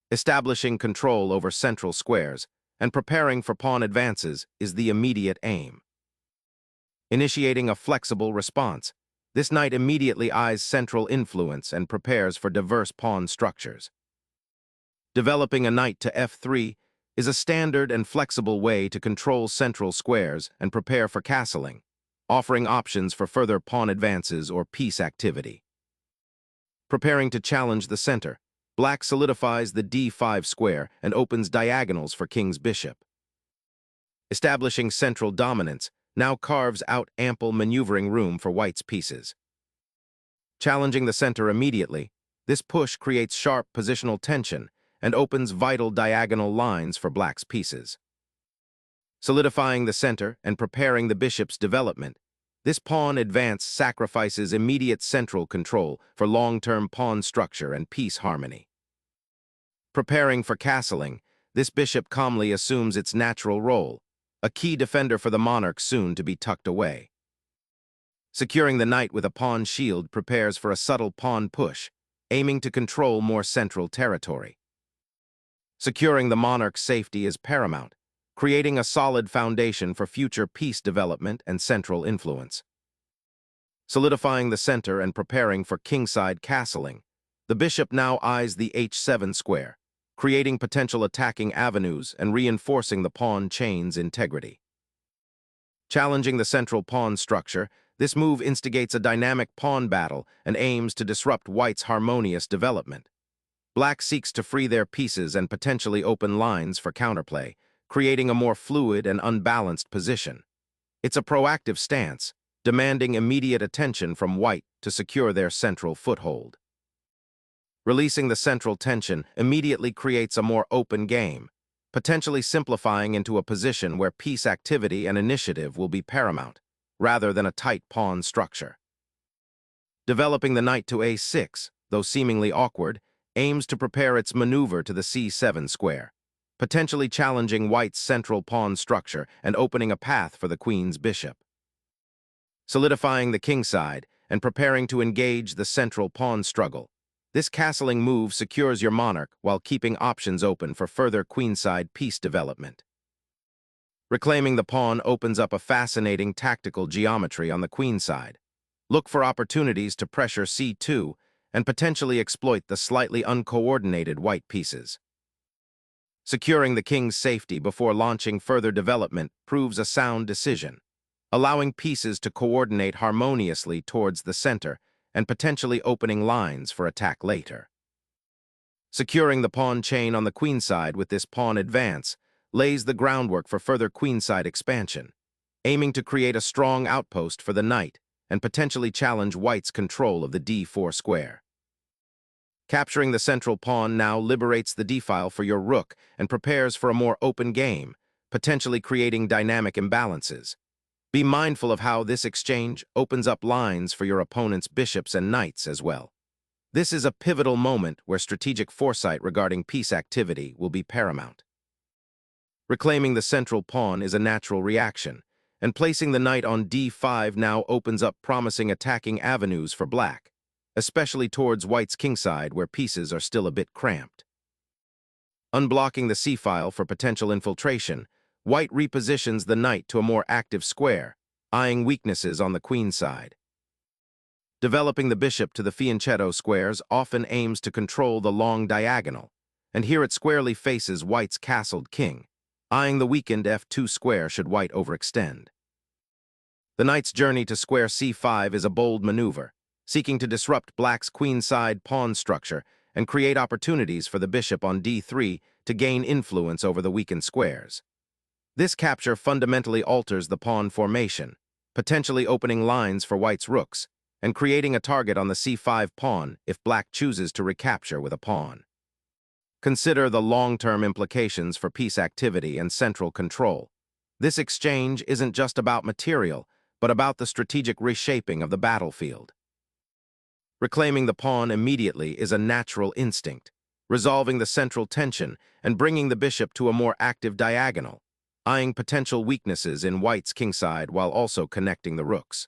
Establishing control over central squares and preparing for pawn advances is the immediate aim. Initiating a flexible response, this knight immediately eyes central influence and prepares for diverse pawn structures. Developing a knight to f3 is a standard and flexible way to control central squares and prepare for castling, offering options for further pawn advances or piece activity. Preparing to challenge the center, Black solidifies the d5 square and opens diagonals for King's bishop. Establishing central dominance now carves out ample maneuvering room for White's pieces. Challenging the center immediately, this push creates sharp positional tension and opens vital diagonal lines for Black's pieces. Solidifying the center and preparing the bishop's development, this pawn advance sacrifices immediate central control for long-term pawn structure and piece harmony. Preparing for castling, this bishop calmly assumes its natural role, a key defender for the monarch soon to be tucked away. Securing the knight with a pawn shield prepares for a subtle pawn push, aiming to control more central territory. Securing the monarch's safety is paramount, creating a solid foundation for future piece development and central influence. Solidifying the center and preparing for kingside castling, the bishop now eyes the h7 square, creating potential attacking avenues and reinforcing the pawn chain's integrity. Challenging the central pawn structure, this move instigates a dynamic pawn battle and aims to disrupt White's harmonious development. Black seeks to free their pieces and potentially open lines for counterplay, creating a more fluid and unbalanced position. It's a proactive stance, demanding immediate attention from White to secure their central foothold. Releasing the central tension immediately creates a more open game, potentially simplifying into a position where piece activity and initiative will be paramount, rather than a tight pawn structure. Developing the knight to a6, though seemingly awkward, aims to prepare its maneuver to the c7 square, potentially challenging White's central pawn structure and opening a path for the queen's bishop. Solidifying the kingside and preparing to engage the central pawn struggle, this castling move secures your monarch while keeping options open for further queenside piece development. Reclaiming the pawn opens up a fascinating tactical geometry on the queenside. Look for opportunities to pressure c2 and potentially exploit the slightly uncoordinated White pieces. Securing the king's safety before launching further development proves a sound decision, allowing pieces to coordinate harmoniously towards the center and potentially opening lines for attack later. Securing the pawn chain on the queenside with this pawn advance lays the groundwork for further queenside expansion, aiming to create a strong outpost for the knight and potentially challenge White's control of the d4 square. Capturing the central pawn now liberates the d-file for your rook and prepares for a more open game, potentially creating dynamic imbalances. Be mindful of how this exchange opens up lines for your opponent's bishops and knights as well. This is a pivotal moment where strategic foresight regarding piece activity will be paramount. Reclaiming the central pawn is a natural reaction, and placing the knight on d5 now opens up promising attacking avenues for Black, especially towards White's kingside where pieces are still a bit cramped. Unblocking the c-file for potential infiltration, White repositions the knight to a more active square, eyeing weaknesses on the queen side. Developing the bishop to the fianchetto squares often aims to control the long diagonal, and here it squarely faces White's castled king, eyeing the weakened f2 square should White overextend. The knight's journey to square c5 is a bold maneuver, seeking to disrupt Black's queenside pawn structure and create opportunities for the bishop on d3 to gain influence over the weakened squares. This capture fundamentally alters the pawn formation, potentially opening lines for White's rooks and creating a target on the c5 pawn if Black chooses to recapture with a pawn. Consider the long-term implications for piece activity and central control. This exchange isn't just about material, but about the strategic reshaping of the battlefield. Reclaiming the pawn immediately is a natural instinct, resolving the central tension and bringing the bishop to a more active diagonal, eyeing potential weaknesses in White's kingside while also connecting the rooks.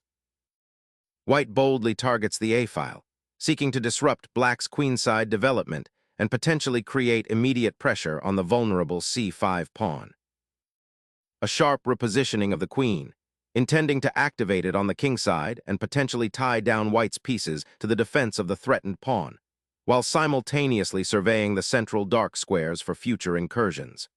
White boldly targets the a-file, seeking to disrupt Black's queenside development and potentially create immediate pressure on the vulnerable c5 pawn. A sharp repositioning of the queen, intending to activate it on the king side and potentially tie down white's pieces to the defense of the threatened pawn, while simultaneously surveying the central dark squares for future incursions.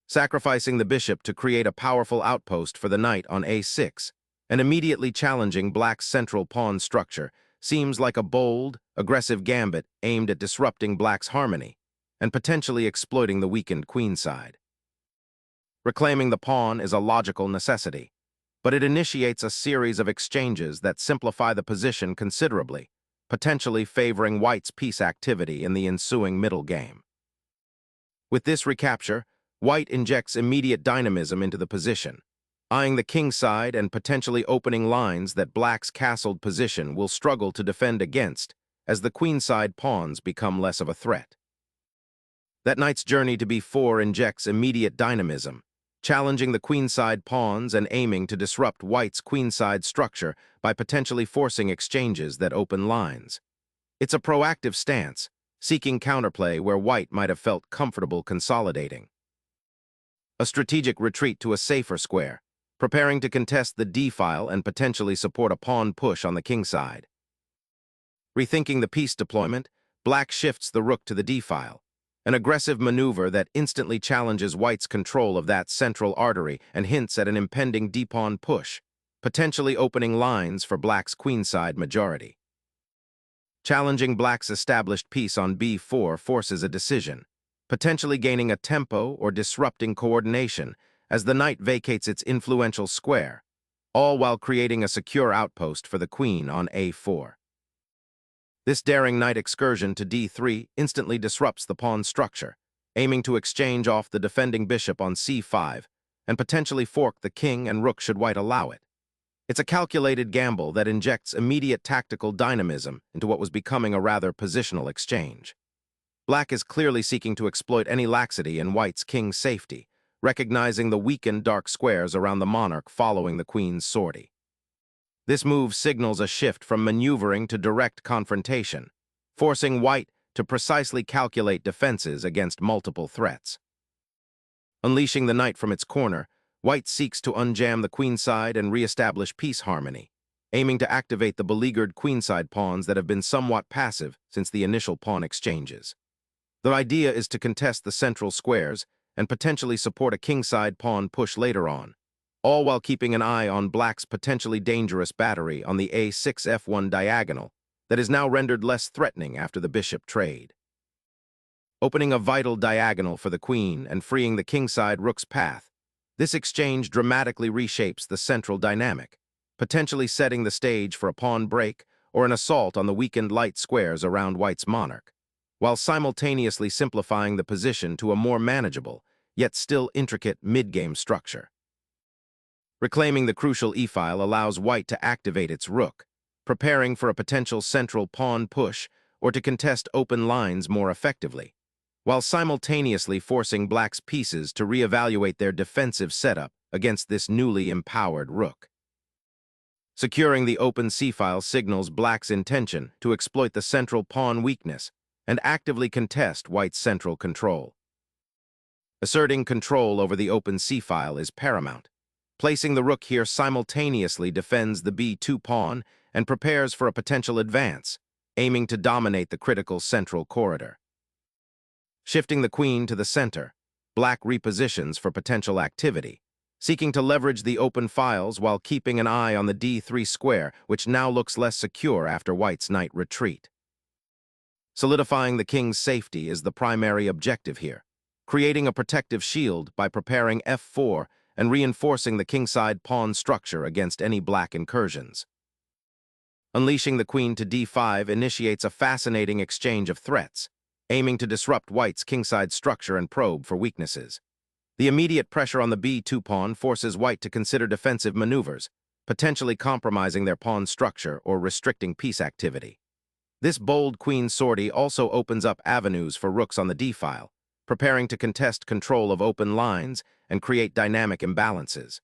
Sacrificing the bishop to create a powerful outpost for the knight on a6, and immediately challenging black's central pawn structure seems like a bold, aggressive gambit aimed at disrupting black's harmony and potentially exploiting the weakened queen side. Reclaiming the pawn is a logical necessity, but it initiates a series of exchanges that simplify the position considerably, potentially favoring white's piece activity in the ensuing middle game. With this recapture, white injects immediate dynamism into the position, eyeing the king side and potentially opening lines that black's castled position will struggle to defend against as the queenside pawns become less of a threat. That knight's journey to b4 injects immediate dynamism, challenging the queenside pawns and aiming to disrupt white's queenside structure by potentially forcing exchanges that open lines. It's a proactive stance, seeking counterplay where white might have felt comfortable consolidating. A strategic retreat to a safer square, preparing to contest the d-file and potentially support a pawn push on the king side. Rethinking the piece deployment, black shifts the rook to the d-file, an aggressive maneuver that instantly challenges white's control of that central artery and hints at an impending d-pawn push, potentially opening lines for black's queenside majority. Challenging black's established piece on b4 forces a decision, potentially gaining a tempo or disrupting coordination as the knight vacates its influential square, all while creating a secure outpost for the queen on a4. This daring knight excursion to d3 instantly disrupts the pawn structure, aiming to exchange off the defending bishop on c5 and potentially fork the king and rook should white allow it. It's a calculated gamble that injects immediate tactical dynamism into what was becoming a rather positional exchange. Black is clearly seeking to exploit any laxity in white's king's safety, recognizing the weakened dark squares around the monarch following the queen's sortie. This move signals a shift from maneuvering to direct confrontation, forcing white to precisely calculate defenses against multiple threats. Unleashing the knight from its corner, white seeks to unjam the queenside and re-establish peace harmony, aiming to activate the beleaguered queenside pawns that have been somewhat passive since the initial pawn exchanges. The idea is to contest the central squares and potentially support a kingside pawn push later on, all while keeping an eye on black's potentially dangerous battery on the a6 f1 diagonal that is now rendered less threatening after the bishop trade. Opening a vital diagonal for the queen and freeing the kingside rook's path, this exchange dramatically reshapes the central dynamic, potentially setting the stage for a pawn break or an assault on the weakened light squares around white's monarch, while simultaneously simplifying the position to a more manageable, yet still intricate mid-game structure. Reclaiming the crucial e-file allows white to activate its rook, preparing for a potential central pawn push or to contest open lines more effectively, while simultaneously forcing black's pieces to reevaluate their defensive setup against this newly empowered rook. Securing the open c-file signals black's intention to exploit the central pawn weakness and actively contest white's central control. Asserting control over the open c-file is paramount. Placing the rook here simultaneously defends the b2 pawn and prepares for a potential advance, aiming to dominate the critical central corridor. Shifting the queen to the center, black repositions for potential activity, seeking to leverage the open files while keeping an eye on the d3 square, which now looks less secure after white's knight retreat. Solidifying the king's safety is the primary objective here, creating a protective shield by preparing f4 and reinforcing the kingside pawn structure against any black incursions. Unleashing the queen to d5 initiates a fascinating exchange of threats, aiming to disrupt white's kingside structure and probe for weaknesses. The immediate pressure on the b2 pawn forces white to consider defensive maneuvers, potentially compromising their pawn structure or restricting piece activity. This bold queen sortie also opens up avenues for rooks on the d-file, preparing to contest control of open lines and create dynamic imbalances.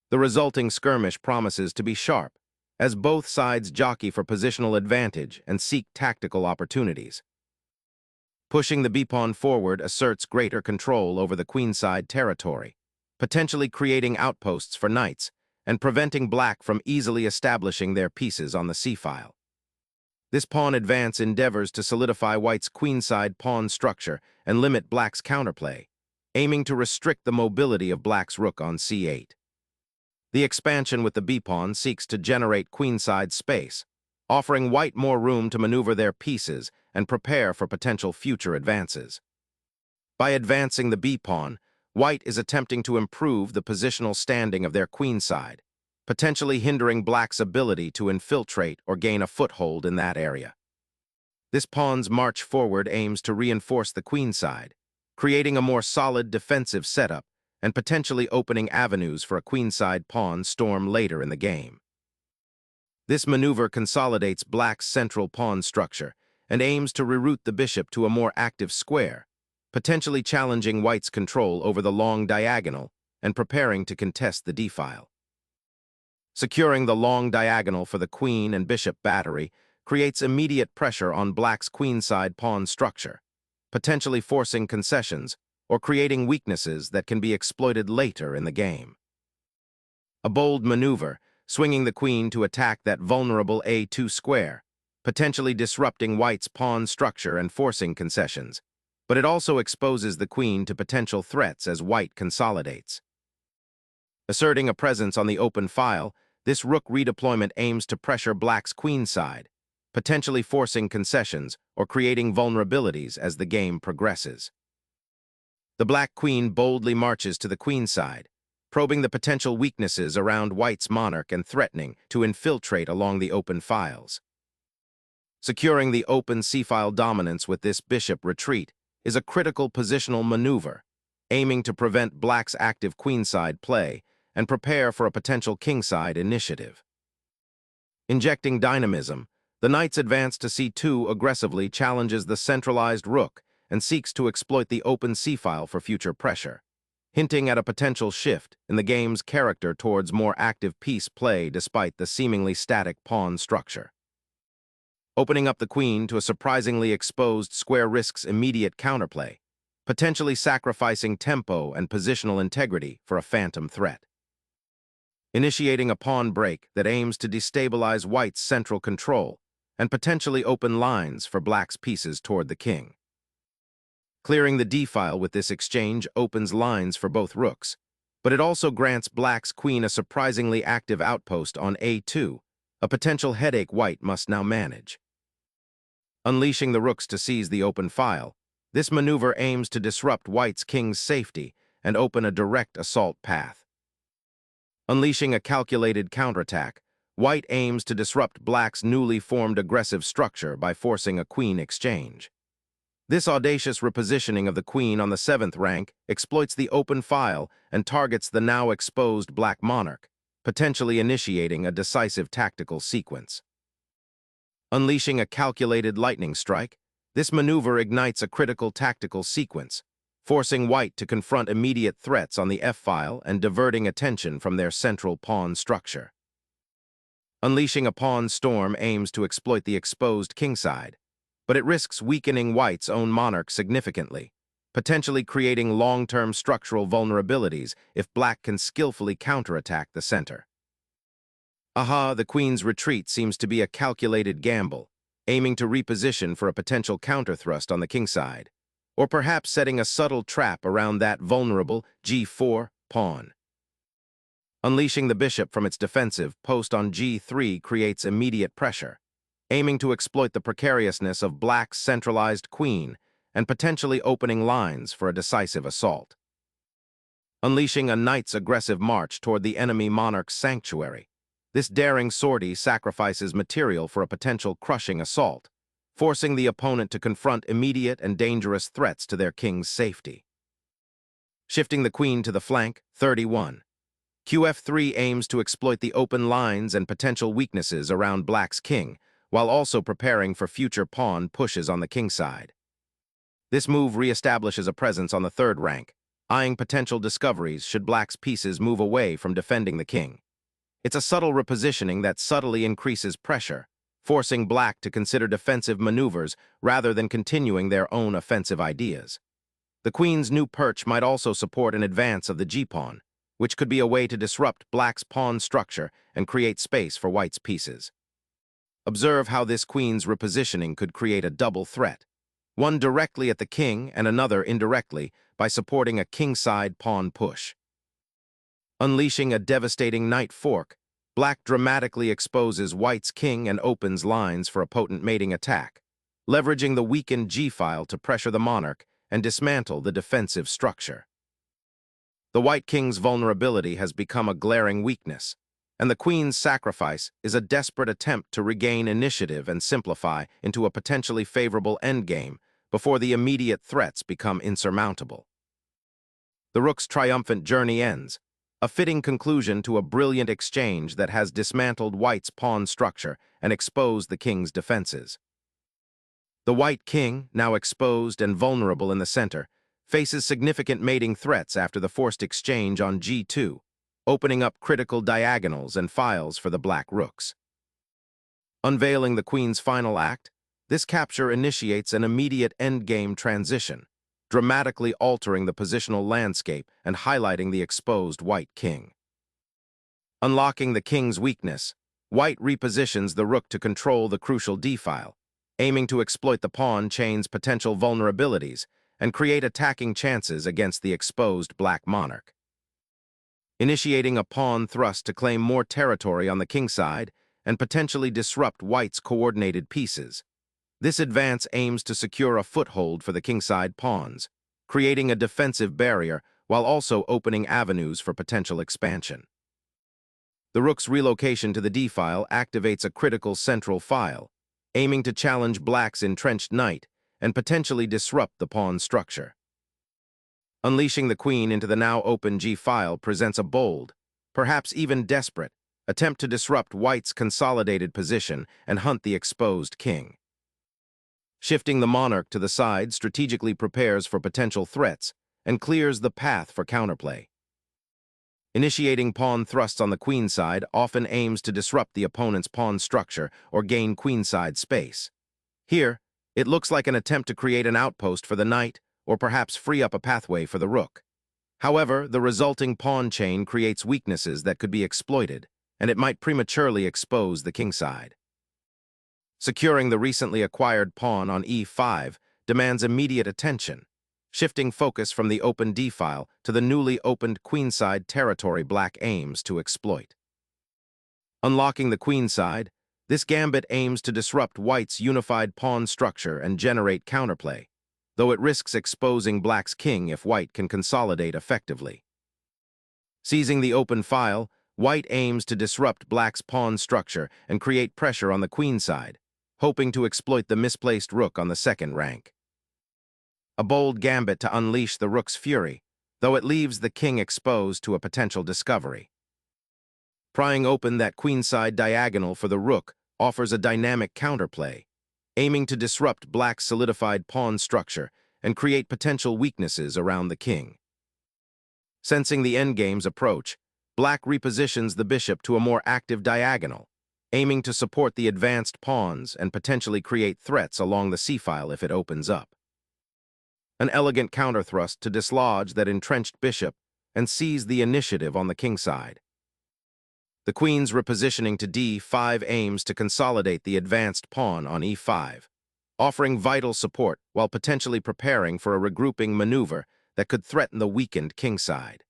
The resulting skirmish promises to be sharp, as both sides jockey for positional advantage and seek tactical opportunities. Pushing the b-pawn forward asserts greater control over the queenside territory, potentially creating outposts for knights and preventing black from easily establishing their pieces on the c-file. This pawn advance endeavors to solidify white's queenside pawn structure and limit black's counterplay, aiming to restrict the mobility of black's rook on c8. The expansion with the b-pawn seeks to generate queenside space, offering white more room to maneuver their pieces and prepare for potential future advances. By advancing the b-pawn, white is attempting to improve the positional standing of their queenside, potentially hindering black's ability to infiltrate or gain a foothold in that area. This pawn's march forward aims to reinforce the queenside, creating a more solid defensive setup and potentially opening avenues for a queenside pawn storm later in the game. This maneuver consolidates black's central pawn structure and aims to reroute the bishop to a more active square, potentially challenging white's control over the long diagonal and preparing to contest the d-file. Securing the long diagonal for the queen and bishop battery creates immediate pressure on black's queenside pawn structure, potentially forcing concessions or creating weaknesses that can be exploited later in the game. A bold maneuver, swinging the queen to attack that vulnerable a2 square, potentially disrupting white's pawn structure and forcing concessions, but it also exposes the queen to potential threats as white consolidates. Asserting a presence on the open file, this rook redeployment aims to pressure black's queenside, potentially forcing concessions or creating vulnerabilities as the game progresses. The black queen boldly marches to the queenside, probing the potential weaknesses around white's monarch and threatening to infiltrate along the open files. Securing the open c-file dominance with this bishop retreat is a critical positional maneuver, aiming to prevent black's active queenside play and prepare for a potential kingside initiative. Injecting dynamism, the knight's advance to c2 aggressively challenges the centralized rook and seeks to exploit the open c-file for future pressure, hinting at a potential shift in the game's character towards more active piece play despite the seemingly static pawn structure. Opening up the queen to a surprisingly exposed square risks immediate counterplay, potentially sacrificing tempo and positional integrity for a phantom threat. Initiating a pawn break that aims to destabilize white's central control and potentially open lines for black's pieces toward the king. Clearing the d-file with this exchange opens lines for both rooks, but it also grants black's queen a surprisingly active outpost on a2, a potential headache white must now manage. Unleashing the rooks to seize the open file, this maneuver aims to disrupt white's king's safety and open a direct assault path. Unleashing a calculated counterattack, white aims to disrupt black's newly formed aggressive structure by forcing a queen exchange. This audacious repositioning of the queen on the 7th rank exploits the open file and targets the now exposed black monarch, potentially initiating a decisive tactical sequence. Unleashing a calculated lightning strike, this maneuver ignites a critical tactical sequence, forcing white to confront immediate threats on the f-file and diverting attention from their central pawn structure. Unleashing a pawn storm aims to exploit the exposed kingside, but it risks weakening white's own monarch significantly, potentially creating long-term structural vulnerabilities if black can skillfully counterattack the center. The queen's retreat seems to be a calculated gamble, aiming to reposition for a potential counterthrust on the kingside, or perhaps setting a subtle trap around that vulnerable g4 pawn. Unleashing the bishop from its defensive post on g3 creates immediate pressure, aiming to exploit the precariousness of black's centralized queen and potentially opening lines for a decisive assault. Unleashing a knight's aggressive march toward the enemy monarch's sanctuary, this daring sortie sacrifices material for a potential crushing assault, forcing the opponent to confront immediate and dangerous threats to their king's safety. Shifting the queen to the flank, 31. Qf3 aims to exploit the open lines and potential weaknesses around black's king, while also preparing for future pawn pushes on the kingside. This move reestablishes a presence on the 3rd rank, eyeing potential discoveries should black's pieces move away from defending the king. It's a subtle repositioning that subtly increases pressure, forcing black to consider defensive maneuvers rather than continuing their own offensive ideas. The queen's new perch might also support an advance of the g-pawn, which could be a way to disrupt black's pawn structure and create space for white's pieces. Observe how this queen's repositioning could create a double threat, one directly at the king and another indirectly by supporting a kingside pawn push. Unleashing a devastating knight fork, black dramatically exposes white's king and opens lines for a potent mating attack, leveraging the weakened g-file to pressure the monarch and dismantle the defensive structure. The white king's vulnerability has become a glaring weakness, and the queen's sacrifice is a desperate attempt to regain initiative and simplify into a potentially favorable endgame before the immediate threats become insurmountable. The rook's triumphant journey ends, a fitting conclusion to a brilliant exchange that has dismantled white's pawn structure and exposed the king's defenses. The white king, now exposed and vulnerable in the center, faces significant mating threats after the forced exchange on g2, opening up critical diagonals and files for the black rooks. Unveiling the queen's final act, this capture initiates an immediate endgame transition, dramatically altering the positional landscape and highlighting the exposed white king. Unlocking the king's weakness, white repositions the rook to control the crucial d-file, aiming to exploit the pawn chain's potential vulnerabilities and create attacking chances against the exposed black monarch. Initiating a pawn thrust to claim more territory on the kingside and potentially disrupt white's coordinated pieces. This advance aims to secure a foothold for the kingside pawns, creating a defensive barrier while also opening avenues for potential expansion. The rook's relocation to the d-file activates a critical central file, aiming to challenge black's entrenched knight and potentially disrupt the pawn structure. Unleashing the queen into the now open g-file presents a bold, perhaps even desperate, attempt to disrupt white's consolidated position and hunt the exposed king. Shifting the monarch to the side strategically prepares for potential threats and clears the path for counterplay. Initiating pawn thrusts on the queen side often aims to disrupt the opponent's pawn structure or gain queenside space. Here, it looks like an attempt to create an outpost for the knight or perhaps free up a pathway for the rook. However, the resulting pawn chain creates weaknesses that could be exploited, and it might prematurely expose the kingside. Securing the recently acquired pawn on e5 demands immediate attention, shifting focus from the open d-file to the newly opened queenside territory black aims to exploit. Unlocking the queenside, this gambit aims to disrupt white's unified pawn structure and generate counterplay, though it risks exposing black's king if white can consolidate effectively. Seizing the open file, white aims to disrupt black's pawn structure and create pressure on the queenside, hoping to exploit the misplaced rook on the second rank. A bold gambit to unleash the rook's fury, though it leaves the king exposed to a potential discovery. Prying open that queenside diagonal for the rook offers a dynamic counterplay, aiming to disrupt black's solidified pawn structure and create potential weaknesses around the king. Sensing the endgame's approach, black repositions the bishop to a more active diagonal, aiming to support the advanced pawns and potentially create threats along the c-file if it opens up. An elegant counterthrust to dislodge that entrenched bishop and seize the initiative on the kingside. The queen's repositioning to d5 aims to consolidate the advanced pawn on e5, offering vital support while potentially preparing for a regrouping maneuver that could threaten the weakened kingside.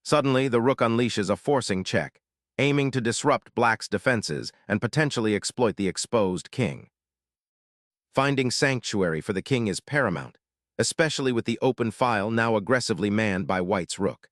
Suddenly, the rook unleashes a forcing check, aiming to disrupt black's defenses and potentially exploit the exposed king. Finding sanctuary for the king is paramount, especially with the open file now aggressively manned by white's rook.